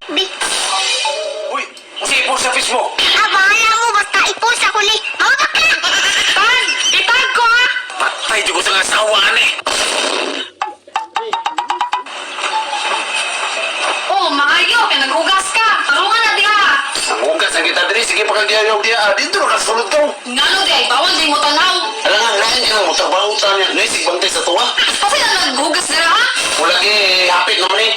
Bi. Uy, kasi i-post sa Facebook. Bahala mo, basta i-post ako ni. Mga bakla! Tan! Itag ko ha! Patay di ko sa asawaan eh. Oh, maayo! Kaya naghugas ka! Tarungan na diha! Ang hugas ang kita diri, sige pa kang diyaw diya. Dito na kasulod to. Ngano di ay bawal di mo tanaw! Alam nga, ngayon ka mo trabaho niya. Naisig bantay sa tuwa. Kasi na naghugas dira ha! Wala hapit naman eh.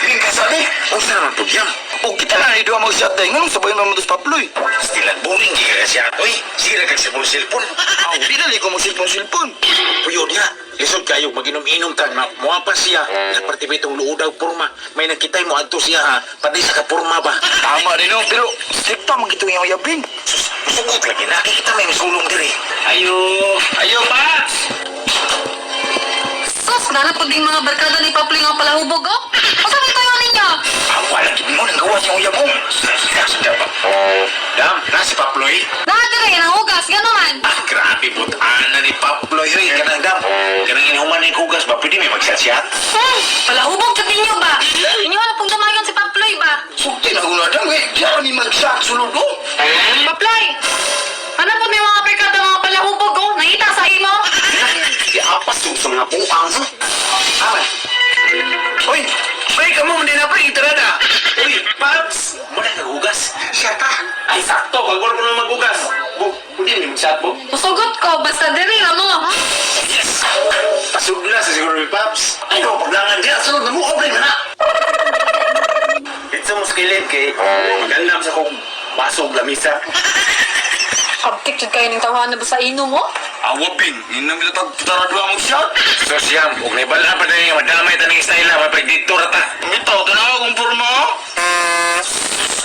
Hindi ka sabi. Ang saan naman po diyam? O kita na idua mo shot day nganong sabay mo dos paploy. Stilan boring kaya ka siya. Uy, sira kag cellphone. Aw, pinali ko mo silpon. Puyo niya. Lisod kayo maginom-inom tang na muapa siya. Napartiba itong luudaw porma. May nakitay mo adto siya ha. Pati sa kapurma ba? Tama din no, pero strikta man gito yung yabing. Sus, sugot lagi. Nakikita may misulong diri. Ayo. Ayo, Pats! Sus! Nanapod din mga barkada ni Papli nga palahubog oh! Asa may tayo ninyo? Ang wala mo nang gawa siyang uyab mo. Sadya ba? Dam, nasi Paploy. Nakadira yan ang hugas! Gano'n man! Ah, grabe butaan na ni Paploy. Uy, kanang dam. Kanang inuman ni Kugas ba? Pwede may magsasyat? Palahubog sa ninyo ba? Inyo na pong damayon si Paploy ba? Sukti na guna dam eh. Diyan ni mag-shot sulod ko. Paploy! Ano po may mga barkada mga palahubog oh? Nangita sa imo? Iapas yung sa mga buang. Aman. Uy, bay ka mo hindi na pa itarada. Uy, Paps! Muna naghugas. Siya ka. Ay, sakto. Kagwala ko na maghugas. Pwede may magsat mo? Usugot ko, basta diri na mo ha? Yes! Pasugla sa siguro ni Paps. Ay, no, paglangan diya. Sunod na mo. Okay na na. It's mo skillet kay magandam sa kong basog lamisa. Kabtik jud kayo ning tawahan na ba sa ino mo? Awabing, inang bila tara dua mo shot. So siyam, kung naibala pa na yung madamay tanong style na, mapagdito rata. Bitaw tanaw kung porma.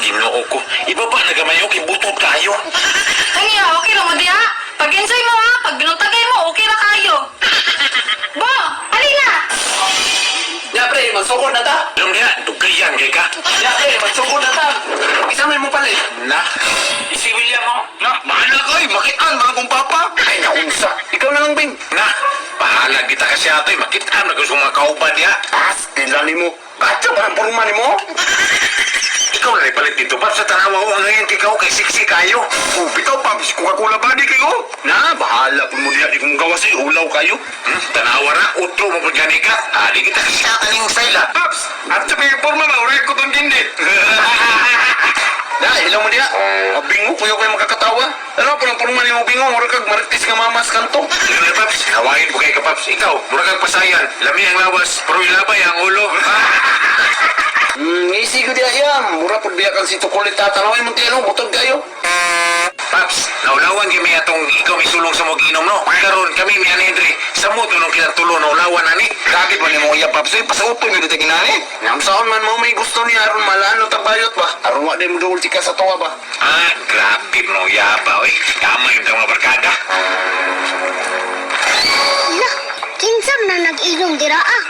Ginoo ko. Iba ba nagamayo kay butot kayo? Kanya, okay ra mo diha? Pag-enjoy mo ha? Pag binuntagay mo, okay ra kayo. Bo, alila! Ya pre, magsugod na ta. Alam niya, dugayan kay ka. Ya pre, magsugod na ta. Isa may mo palit. Na, isi William mo? Na, mahal ko eh. Makitaan mga kong papa. Ay, naunsa. Ikaw na lang, Bing. Na, pahala kita kasi ato eh. Makitaan na gusto mga kauban niya. Pas, tilali mo. Kacha ba ang porma ni mo? Ikaw na ipalit dito. Pap, sa tanawa ko ngayon ikaw kay siksi kayo. Oh, bitaw pa. Coca-Cola ba di kayo? Na, bahala po mo diya. Di kong gawas eh. Ulaw kayo. Tanawa na, utro mo po dyan ka. Di kita kasi kataning style ah. Paps, at sa may porma na, uray ko itong gindit. Na, ilaw mo diya. Bingo, kuyo kayo makakatawa. Ano po ng porma ni mo bingo? Mura kag maritis nga mamas kanto. Ano na, Paps? Hawain po kayo ka, Paps. Ikaw, mura kang pasayan. Lami ang lawas, pero ilabay ang ulo. Isi ko diya yan. Mura po diya kang si Tukulit tatanawin mo tiyan, butog kayo. Paps, naulawan kami atong ikaw may sulong sa mag-inom, no? Karon kami ni Henry, sa mo tunong kinatulo na ulawan na ni. Kakit man ni mo iya Paps, pasauto nyo dito ginani. Ngam saon man mo may gusto niya aron malano tabayot ba? Aron wa din mo duol tika sa tuwa ba? Ah, grabe no, yaba, oy. Kamay yung mga barkada. Hala, kinsam na nag-inom dira ah.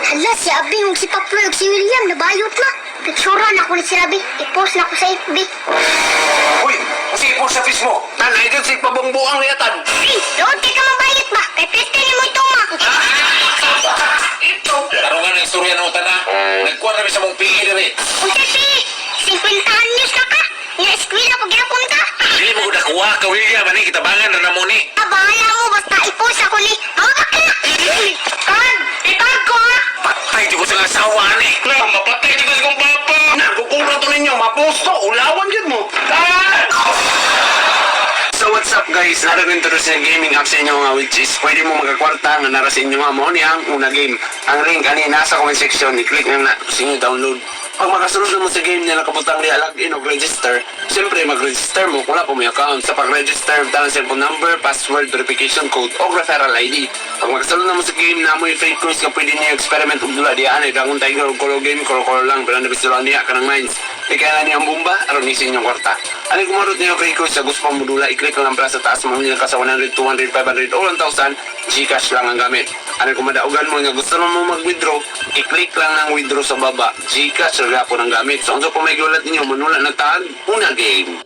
Hala, si Abing ug si Paploy ug si William nabayot na. Picturean ako ni si Rabi. I-post na ko sa FB. Uy, kasi ipo sa Facebook. Tanay dyan si pabongbuang yatan. Ay, doon ka mabayot ba? Kay peste ni mo ito ma. Ito. Karon nga na istorya ng utana. Nagkuha na sa mong PE diri. Unti pi, 50 anyos na ka. Nga eskwela pag ginapunta. Dili mo ko nakuha ka, William. Ani, kitabangan na na mo ni. Bahala mo, basta i-post ako ni. Mga bakla! Tan! Itag ko ha! Patay, di ko sa asawa ni. Na, mapatay dito si kong papa. Nagkukumpra to ninyo, maposto, ulawan yun mo. So what's up guys, nara ko introduce sa gaming app sa inyo nga which is pwede mo magkakwarta nga nara sa inyo nga mo ni ang una game. Ang link ani nasa comment section, i-click nyo na sa inyo download. Pag makasunod mo sa game nila kaputang niya login o register, siyempre mag-register mo kung wala po may account. Sa pag-register, talang cellphone number, password, verification code, o referral ID. Pag makasunod mo sa game na mo yung fake coins nga pwede niyo experiment kung dula diyan ay Dragon Tiger o Colo game, Colo lang, pero nabisulan niya ka ng mines. Kaya niya ang bomba, aron isin yung kwarta. Ano kumarot niyo fake coins sa gusto pang modula, i-click lang para sa taas mo niya ka sa 100, 200, 500 o 1,000, Gcash lang ang gamit. Ano kung madaugan mo nga gusto mo mag-withdraw, i-click lang ng withdraw sa baba, Gcash lang po ng gamit. So, kung may gulat ninyo, manula na tag, una game.